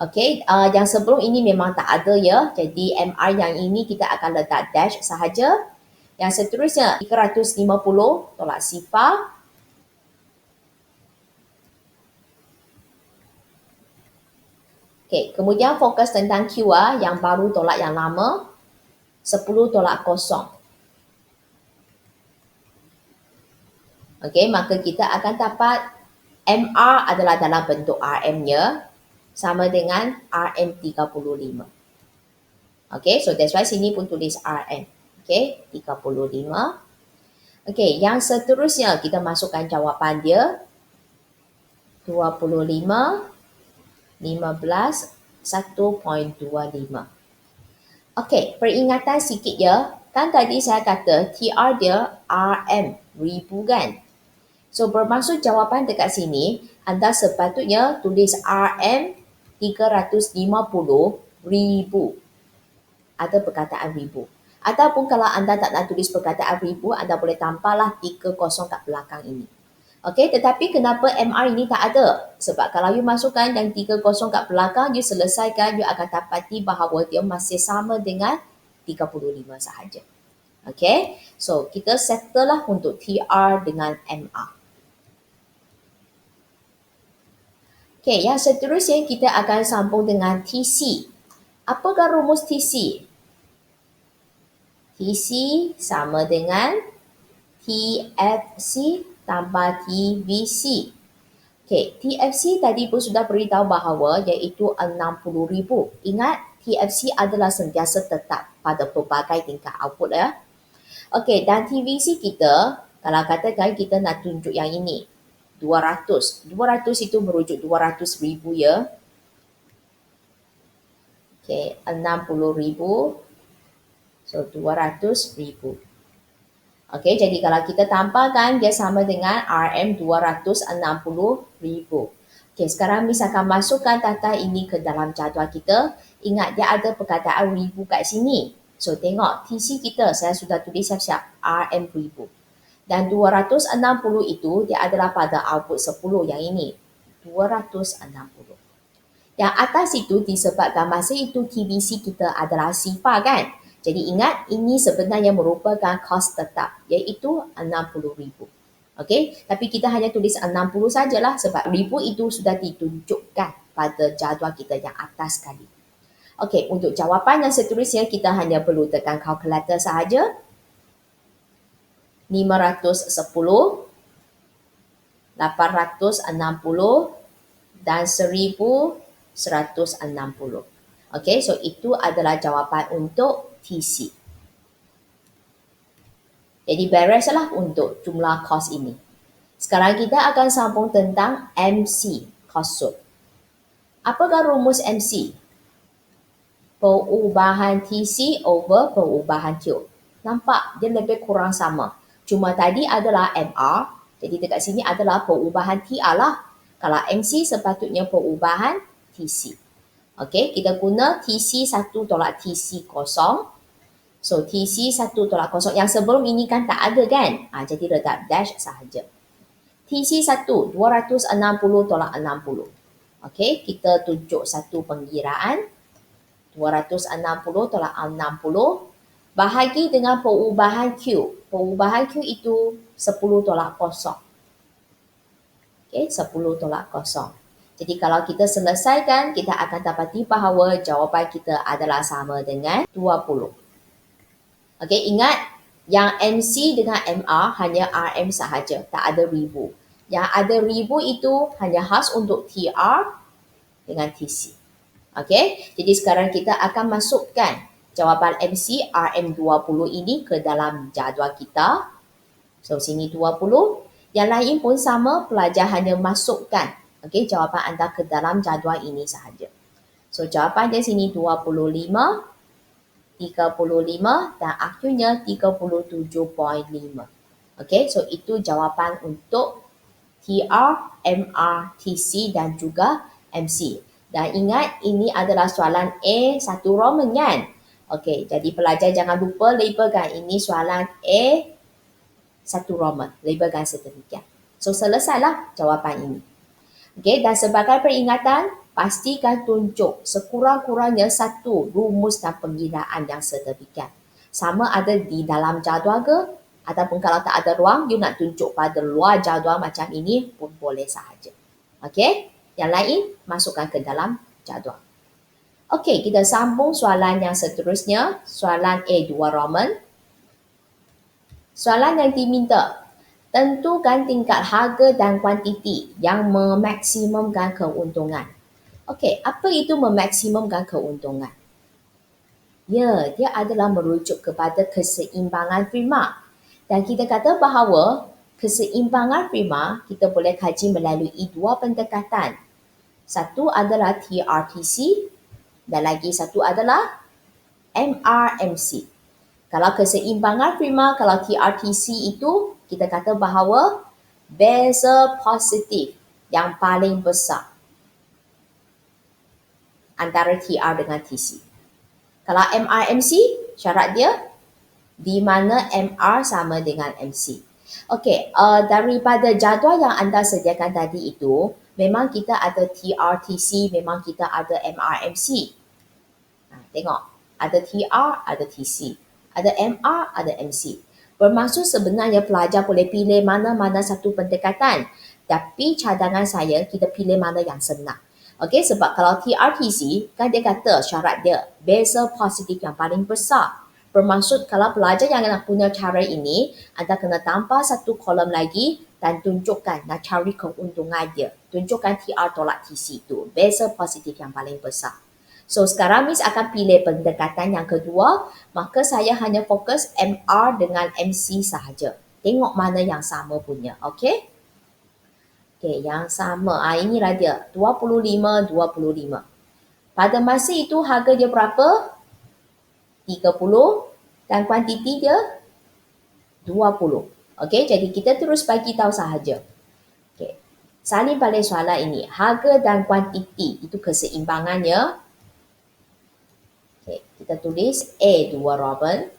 Okey, yang sebelum ini memang tak ada ya. Jadi MR yang ini kita akan letak dash sahaja. Yang seterusnya 350 tolak sifar. Okey, kemudian fokus tentang Q yang baru tolak yang lama. 10 tolak kosong. Okey, maka kita akan dapat MR adalah dalam bentuk RM-nya sama dengan RM35. Okey, so that's why sini pun tulis RM. Okey, 35. Okey, yang seterusnya kita masukkan jawapan dia. 25, 15, 1.25. Okey, peringatan sikit ya. Kan tadi saya kata TR dia RM, ribu kan? So, bermaksud jawapan dekat sini, anda sepatutnya tulis RM 350,000. Ada perkataan ribu. Ataupun kalau anda tak nak tulis perkataan ribu, anda boleh tambahlah 30 kat belakang ini. Okey, tetapi kenapa MR ini tak ada? Sebab kalau you masukkan yang 30 kat belakang, you selesaikan, you akan dapati bahawa dia masih sama dengan 35 sahaja. Okey, so kita settle lah untuk TR dengan MR. Okey, yang seterusnya kita akan sambung dengan TC. Apakah rumus TC? TC sama dengan TFC tambah TVC. Okey, TFC tadi pun sudah beritahu bahawa iaitu 60,000. Ingat, TFC adalah sentiasa tetap pada pelbagai tingkat output ya. Okey, dan TVC kita, kalau katakan kita nak tunjuk yang ini, 200. 200 itu merujuk 200,000 ya. Okey, 60,000. So, 200,000. Okey, jadi kalau kita tambahkan, dia sama dengan RM 260,000. Okey, sekarang Miss akan masukkan data ini ke dalam jadual kita. Ingat, dia ada perkataan ribu kat sini. So, tengok TC kita, saya sudah tulis siap-siap, RM ribu. Dan 260 itu, dia adalah pada output 10 yang ini. 260. Yang atas itu disebabkan masa itu TVC kita adalah sifar kan? Jadi ingat, ini sebenarnya merupakan kos tetap, iaitu 60,000. Okey, tapi kita hanya tulis 60 sajalah sebab ribu itu sudah ditunjukkan pada jadual kita yang atas sekali. Okey, untuk jawapan yang seterusnya kita hanya perlu tekan kalkulator sahaja. 510, 860 dan 1160. Okey, so itu adalah jawapan untuk TC. Jadi bereslah untuk jumlah kos ini. Sekarang kita akan sambung tentang MC, cost sum. Apakah rumus MC? Perubahan TC over perubahan Q. Nampak? Dia lebih kurang sama. Cuma tadi adalah MR, jadi dekat sini adalah perubahan TR lah. Kalau MC sepatutnya perubahan TC. Okey, kita guna TC 1 tolak TC kosong. So, TC 1 tolak kosong. Yang sebelum ini kan tak ada kan? Jadi letak dash sahaja. TC 1, 260 tolak 60. Okey, kita tunjuk satu pengiraan. 260 tolak 60 bahagi dengan perubahan Q. Perubahan Q itu 10 tolak kosong. Okey, 10 tolak kosong. Jadi kalau kita selesaikan, kita akan dapati bahawa jawapan kita adalah sama dengan 20. Okey, ingat yang MC dengan MR hanya RM sahaja, tak ada ribu. Yang ada ribu itu hanya khas untuk TR dengan TC. Okey, jadi sekarang kita akan masukkan jawapan MC RM20 ini ke dalam jadual kita. So, sini 20. Yang lain pun sama, pelajar hanya masukkan jawapan anda ke dalam jadual ini sahaja. So, jawapan di sini 25, 35 dan akhirnya 37.5. So itu jawapan untuk TR, MR, TC dan juga MC. Dan ingat, ini adalah soalan A satu Roman kan? Jadi pelajar jangan lupa labelkan ini soalan A satu Roman. Labelkan sedemikian. So, selesailah jawapan ini. Dan sebagai peringatan, pastikan tunjuk sekurang-kurangnya satu rumus dan pengginaan yang sedemikian. Sama ada di dalam jadual ke, ataupun kalau tak ada ruang, you nak tunjuk pada luar jadual macam ini pun boleh sahaja. Yang lain, masukkan ke dalam jadual. Kita sambung soalan yang seterusnya. Soalan A2 Roman. Soalan yang diminta, tentukan tingkat harga dan kuantiti yang memaksimumkan keuntungan. Apa itu memaksimumkan keuntungan? Ya, dia adalah merujuk kepada keseimbangan prima. Dan kita kata bahawa keseimbangan prima kita boleh kaji melalui dua pendekatan. Satu adalah TRTC dan lagi satu adalah MRMC. Kalau keseimbangan prima, kalau TRTC itu, kita kata bahawa beza positif yang paling besar antara TR dengan TC. Kalau MRMC, syarat dia di mana MR sama dengan MC. Daripada jadual yang anda sediakan tadi itu, memang kita ada TRTC, memang kita ada MRMC. Tengok, ada TR, ada TC. Ada MR, ada MC. Bermaksud sebenarnya pelajar boleh pilih mana-mana satu pendekatan. Tapi cadangan saya, kita pilih mana yang senang. Sebab kalau TRTC, kan dia kata syarat dia beza positif yang paling besar. Bermaksud kalau pelajar yang nak punya cara ini, anda kena tambah satu kolom lagi dan tunjukkan, nak cari keuntungan dia. Tunjukkan TR tolak TC itu. Beza positif yang paling besar. So, sekarang Miss akan pilih pendekatan yang kedua, maka saya hanya fokus MR dengan MC sahaja. Tengok mana yang sama punya, yang sama. Inilah dia, 25, 25. Pada masa itu harga dia berapa? 30 dan kuantiti dia 20. Jadi kita terus bagi tahu sahaja. Salin balik soalan ini. Harga dan kuantiti itu keseimbangannya. Kita tulis A2 Roman.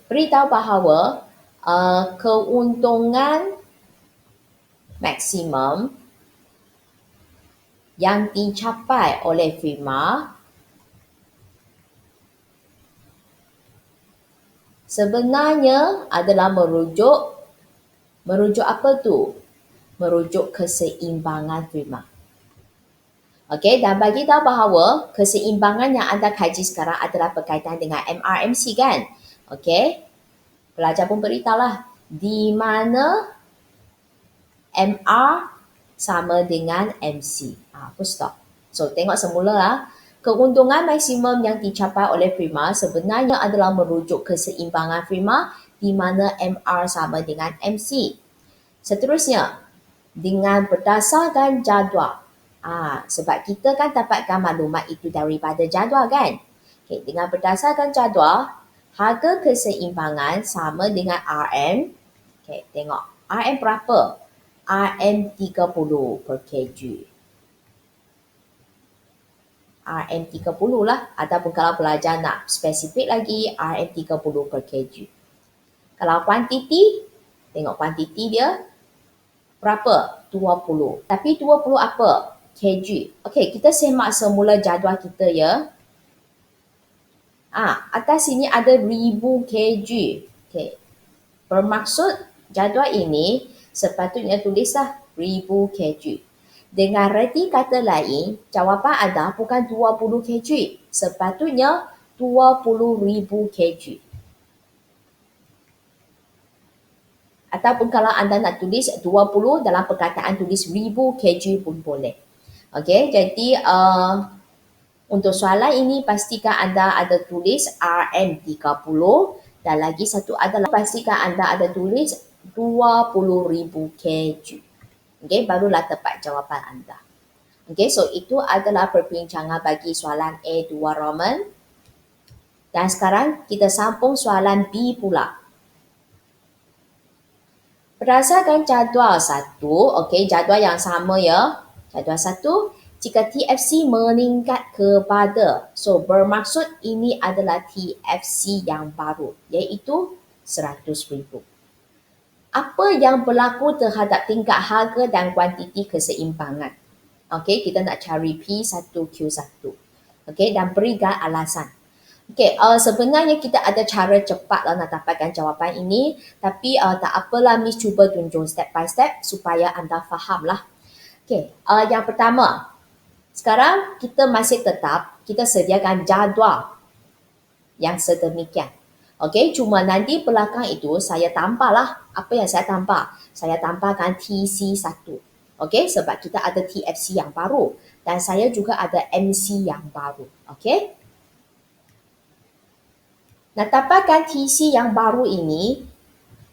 Beritahu bahawa keuntungan maksimum yang dicapai oleh firma sebenarnya adalah merujuk apa tu? Merujuk keseimbangan firma. Dan bagi tahu bahawa keseimbangan yang anda kaji sekarang adalah berkaitan dengan MRMC kan? Pelajar pun beritahulah di mana MR sama dengan MC. Full stop. So, tengok semula lah. Keuntungan maksimum yang dicapai oleh firma sebenarnya adalah merujuk keseimbangan firma di mana MR sama dengan MC. Seterusnya, dengan berdasarkan jadual. Sebab kita kan dapatkan maklumat itu daripada jadual kan? Dengan berdasarkan jadual, harga keseimbangan sama dengan RM. Tengok. RM berapa? RM 30 per kg. RM 30 lah. Ataupun kalau pelajar nak spesifik lagi, RM 30 per kg. Kalau kuantiti, tengok kuantiti dia berapa? 20. Tapi 20 apa? Kg. Kita semak semula jadual kita ya. Atas sini ada 1000 kg. Bermaksud jadual ini sepatutnya tulislah 1000 kg. Dengan reti kata lain, jawapan anda bukan 20 kg. Sepatutnya 20,000 kg. Ataupun kalau anda nak tulis 20 dalam perkataan tulis 1000 kg pun boleh. Jadi untuk soalan ini pastikan anda ada tulis RM 30 Dan lagi satu adalah pastikan anda ada tulis 20,000 kg. Okey, barulah tepat jawapan anda. Okey, so itu adalah perbincangan bagi soalan A2 Roman. Dan sekarang kita sambung soalan B pula. Berdasarkan jadual 1, okey, jadual yang sama ya. Jadual 1, jika TFC meningkat kepada, so bermaksud ini adalah TFC yang baru, iaitu 100,000. Apa yang berlaku terhadap tingkat harga dan kuantiti keseimbangan? Okey, kita nak cari P1Q1. Okey, dan berikan alasan. Okey, sebenarnya kita ada cara cepat lah nak dapatkan jawapan ini, tapi tak apalah, Miss cuba tunjuk step by step supaya anda faham lah. Okey, yang pertama, sekarang kita masih tetap kita sediakan jadual yang sedemikian. Okey, cuma nanti belakang itu saya tambahlah. Apa yang saya tambah? Saya tambahkan TC1. Okey, sebab kita ada TFC yang baru dan saya juga ada MC yang baru. Okey. Nak dapatkan TC yang baru ini,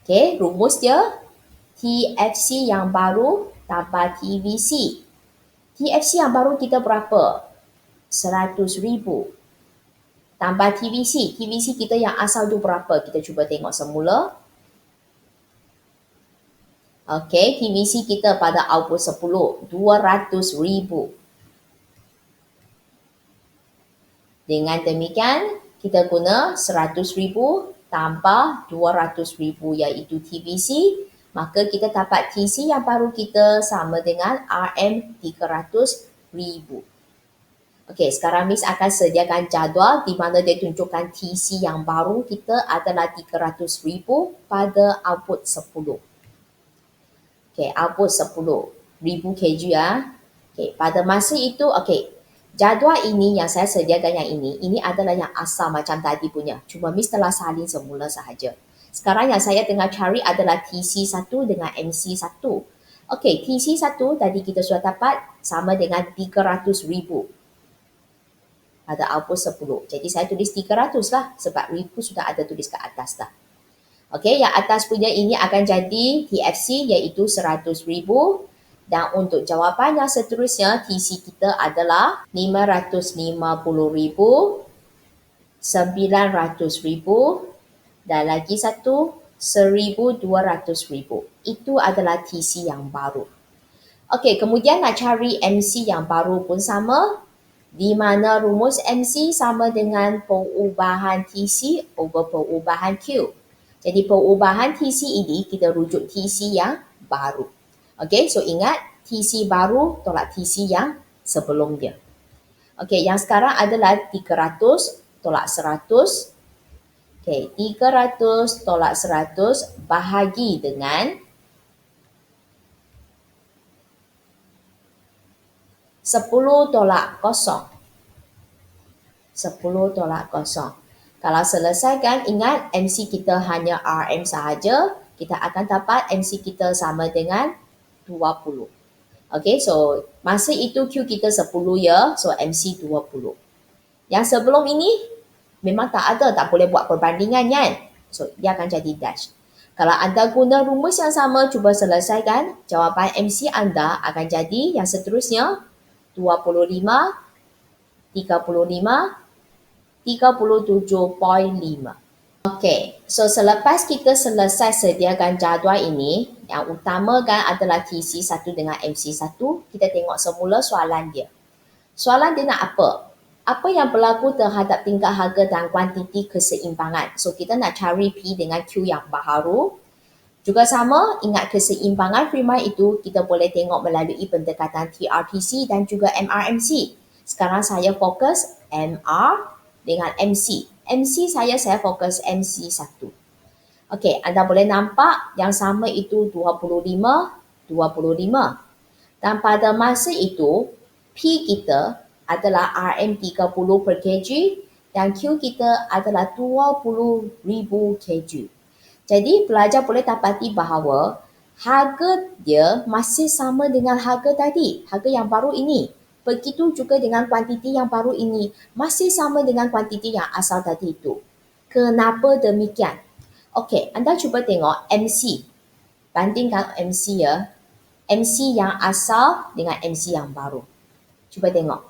okey, rumus dia TFC yang baru tambah TVC. TFC yang baru kita berapa? 100,000. Tambah TVC. TVC kita yang asal tu berapa? Kita cuba tengok semula. Okey, TVC kita pada output 10, 200,000. Dengan demikian, kita guna 100,000 tambah 200,000 iaitu TVC. Maka kita dapat TC yang baru kita sama dengan RM300,000. Okey, sekarang Miss akan sediakan jadual di mana dia tunjukkan TC yang baru kita adalah 300,000 pada output 10. Okey, output 10,000 kg ya. Okey, pada masa itu, okey, jadual ini yang saya sediakan yang ini adalah yang asal macam tadi punya. Cuma Miss telah salin semula sahaja. Sekarang yang saya tengah cari adalah TC1 dengan MC1. Okey, TC1 tadi kita sudah dapat sama dengan 300,000 pada output 10. Jadi saya tulis 300 lah sebab 1000 sudah ada tulis ke atas dah. Okey, yang atas punya ini akan jadi TFC iaitu 100,000 dan untuk jawapan yang seterusnya TC kita adalah 550,000, 900,000 dan lagi satu 1,200,000. Itu adalah TC yang baru. Okey, kemudian nak cari MC yang baru pun sama, di mana rumus MC sama dengan perubahan TC over perubahan Q. Jadi perubahan TC ini kita rujuk TC yang baru. Okey, so ingat TC baru tolak TC yang sebelum dia. Okey, yang sekarang adalah 300 tolak 100. Okey, 300 tolak 100 bahagi dengan 10 tolak 0. 10 tolak 0. Kalau selesaikan, ingat MC kita hanya RM sahaja. Kita akan dapat MC kita sama dengan 20. Okey, so masa itu Q kita 10 ya. So MC 20. Yang sebelum ini memang tak ada, tak boleh buat perbandingan kan. So dia akan jadi dash. Kalau anda guna rumus yang sama, cuba selesaikan. Jawapan MC anda akan jadi yang seterusnya 25, 35, 37.5. Okey, so selepas kita selesai sediakan jadual ini, yang utama kan adalah TC1 dengan MC1, kita tengok semula soalan dia. Soalan dia nak apa? Apa yang berlaku terhadap tingkat harga dan kuantiti keseimbangan? So kita nak cari P dengan Q yang baharu. Juga sama, ingat keseimbangan Freeman itu kita boleh tengok melalui pendekatan TRTC dan juga MRMC. Sekarang saya fokus MR dengan MC. MC saya fokus MC1. Okey, anda boleh nampak yang sama itu 25, 25. Dan pada masa itu, P kita adalah RM30 per kg dan Q kita adalah 20,000 kg. Jadi pelajar boleh dapati bahawa harga dia masih sama dengan harga tadi, harga yang baru ini. Begitu juga dengan kuantiti yang baru ini, masih sama dengan kuantiti yang asal tadi itu. Kenapa demikian? Okey, anda cuba tengok MC. Bandingkan MC ya. MC yang asal dengan MC yang baru. Cuba tengok.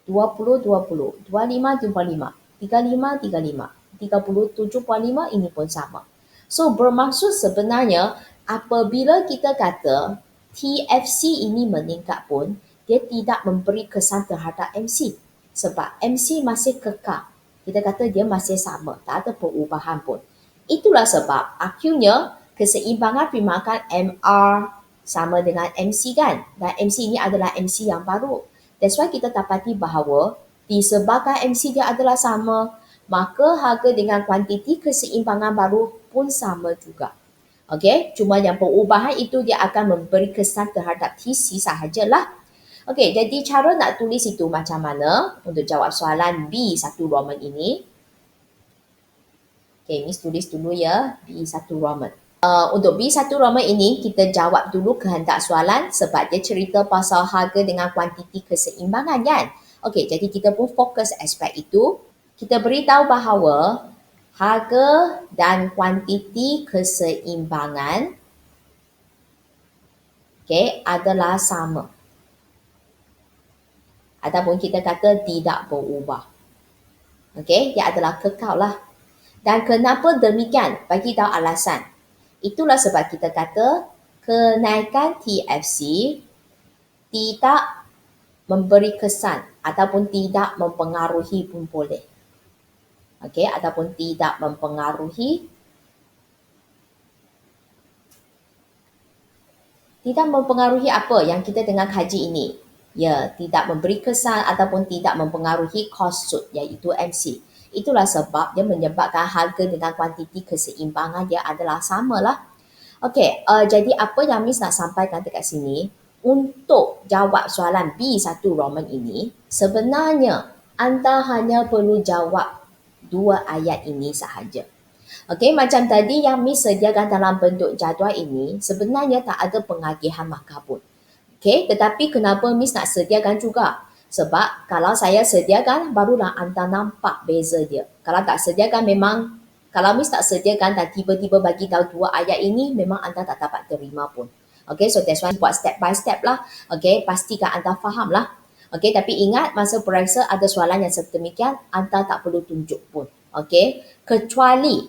20, 20, 25, 25, 35, 35, 30, 7.5 ini pun sama. So bermaksud sebenarnya apabila kita kata TFC ini meningkat pun, dia tidak memberi kesan terhadap MC. Sebab MC masih kekal. Kita kata dia masih sama, tak ada perubahan pun. Itulah sebab akhirnya keseimbangan perkhidmatan MR sama dengan MC kan. Dan MC ini adalah MC yang baru. That's why kita dapati bahawa disebabkan MC dia adalah sama, maka harga dengan kuantiti keseimbangan baru pun sama juga. Okey, cuma yang perubahan itu dia akan memberi kesan terhadap TC sahajalah. Okey, jadi cara nak tulis itu macam mana untuk jawab soalan B1 Roman ini? Okey, Miss tulis dulu ya, B1 Roman. Untuk B1 Roman ini, kita jawab dulu kehendak soalan sebab dia cerita pasal harga dengan kuantiti keseimbangan kan. Okey, jadi kita pun fokus aspek itu. Kita beritahu bahawa harga dan kuantiti keseimbangan adalah sama. Ataupun kita kata tidak berubah. Okey, dia adalah kekal lah. Dan kenapa demikian? Bagi tahu alasan. Itulah sebab kita kata kenaikan TFC tidak memberi kesan ataupun tidak mempengaruhi pun boleh. Okey, ataupun tidak mempengaruhi. Tidak mempengaruhi apa yang kita tengah kaji ini? Ya, tidak memberi kesan ataupun tidak mempengaruhi cost shoot iaitu MC. Itulah sebab dia menyebabkan harga dengan kuantiti keseimbangan dia adalah samalah. Okey, jadi apa yang Miss nak sampaikan dekat sini, untuk jawab soalan B1 Roman ini, sebenarnya anda hanya perlu jawab dua ayat ini sahaja. Okey, macam tadi yang Miss sediakan dalam bentuk jadual ini, sebenarnya tak ada pengagihan markah pun. Okey, tetapi kenapa Miss nak sediakan juga? Sebab kalau saya sediakan, barulah anda nampak beza dia. Kalau tak sediakan memang, kalau Miss tak sediakan dan tiba-tiba bagi tahu dua ayat ini, memang anda tak dapat terima pun. Okay, so that's why buat step by step lah. Okay, pastikan anda faham lah. Okay, tapi ingat masa periksa ada soalan yang sedemikian, anda tak perlu tunjuk pun. Okay, kecuali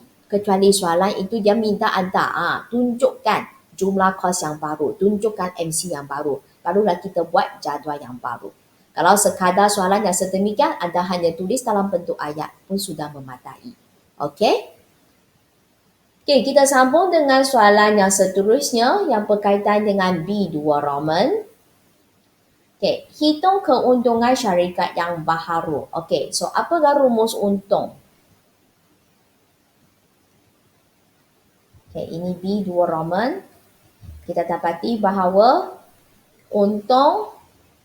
soalan itu dia minta anda tunjukkan jumlah kos yang baru, tunjukkan MC yang baru. Barulah kita buat jadual yang baru. Kalau sekadar soalan yang sedemikian, anda hanya tulis dalam bentuk ayat pun sudah memadai. Okey? Okey, kita sambung dengan soalan yang seterusnya yang berkaitan dengan B2 Roman. Okey, hitung keuntungan syarikat yang baharu. Okey, so apakah rumus untung? Okey, ini B2 Roman. Kita dapati bahawa untung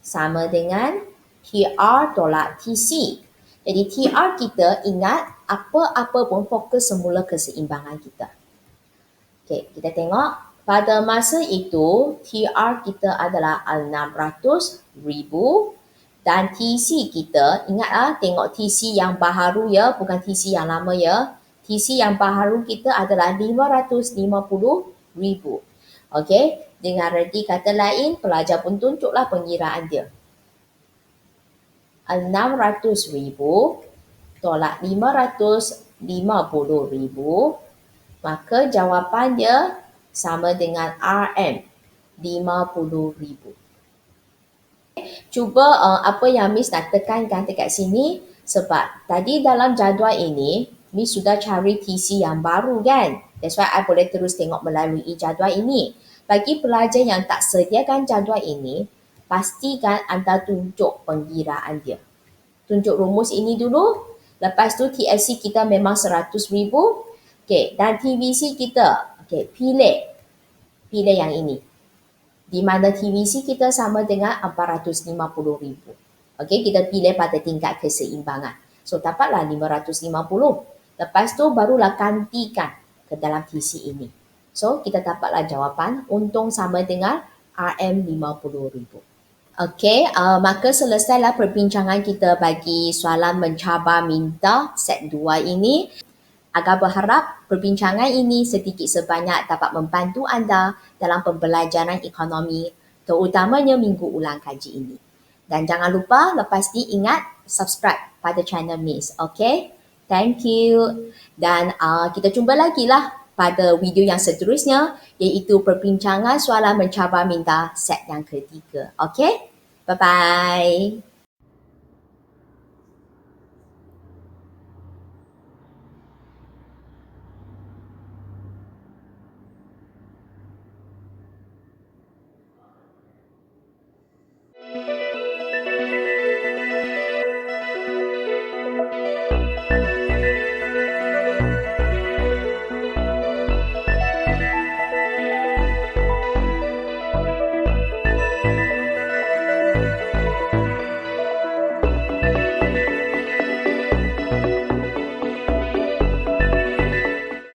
sama dengan TR tolak TC. Jadi TR kita ingat apa-apa pun fokus semula keseimbangan kita. Okey, kita tengok pada masa itu TR kita adalah 600,000 dan TC kita, ingatlah tengok TC yang baharu ya, bukan TC yang lama ya. TC yang baharu kita adalah 550,000. Okey, dengan reti kata lain, pelajar pun tunjuklah pengiraan dia. 600,000 tolak 550,000, maka jawapan dia sama dengan RM, 50,000. Cuba apa yang Miss nak tekankan dekat sini, sebab tadi dalam jadual ini, Miss sudah cari TC yang baru kan? That's why I boleh terus tengok melalui jadual ini. Bagi pelajar yang tak sediakan jadual ini, pastikan anda tunjuk pengiraan dia. Tunjuk rumus ini dulu. Lepas tu TFC kita memang 100,000. Okay, dan TVC kita, okay, pilih yang ini. Di mana TVC kita sama dengan 450,000. Okay, kita pilih pada tingkat keseimbangan. So, dapatlah 550. Lepas tu barulah gantikan ke dalam TC ini. So, kita dapatlah jawapan untung sama dengan RM50,000. Okey, maka selesailah perbincangan kita bagi soalan mencabar minta set 2 ini. Agak berharap perbincangan ini sedikit sebanyak dapat membantu anda dalam pembelajaran ekonomi, terutamanya minggu ulang kaji ini. Dan jangan lupa lepas ni ingat subscribe pada channel Miss. Okay? Thank you. Dan kita jumpa lagi lah pada video yang seterusnya, iaitu perbincangan soalan mencabar minda set yang ketiga. Okay? Bye-bye.